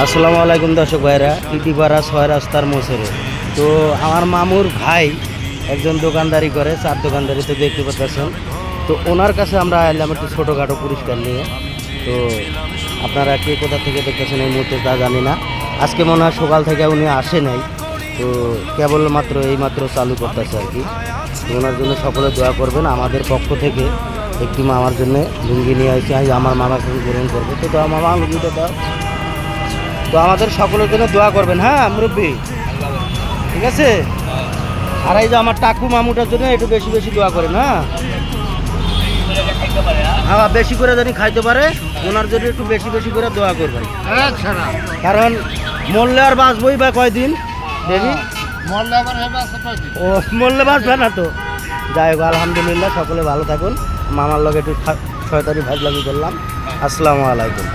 আসসালামু আলাইকুম দর্শক ভাইরা, টিটিপাড়া 6 রাস্তার মোচরে। তো আমার মামুর ভাই একজন দোকানদারি করে, চার দোকানদারি তো দেখতে পাচ্ছেন। তো ওনার কাছে আমরা এলাম একটু ছোটোখাটো পুরস্কার নিয়ে। তো আপনারা কে কোথা থেকে দেখতেছেন এই মুহূর্তে তা জানি না। আজকে মনে হয় সকাল থেকে উনি আসে নাই, তো কেবলমাত্র এইমাত্র চালু করতেছে আর কি। তো ওনার জন্য সকলে দোয়া করবেন। আমাদের পক্ষ থেকে একটি মামার জন্য লুঙ্গি নিয়ে আসি, আমার মামাকে গ্রহণ করবো। তো দাও মামা, লুঙ্গিটা দাও। তো আমাদের সকলের জন্য দোয়া করবেন, হ্যাঁ মুরব্বী, ঠিক আছে? আর এই যে আমার টাকু মামুটার জন্য একটু বেশি বেশি দোয়া করেন, হ্যাঁ হ্যাঁ, বেশি করে জানি খাইতে পারে, ওনার জন্য একটু বেশি বেশি করে দোয়া করবেন। কারণ মরলে আর বাঁচবই বা কয়দিন দেখি, ও মরলে বাঁচবে না তো। যাই হোক, আলহামদুলিল্লাহ, সকলে ভালো থাকুন। মামার লগে একটু শয়তানি ভাজলামি করলাম। আসসালামু আলাইকুম।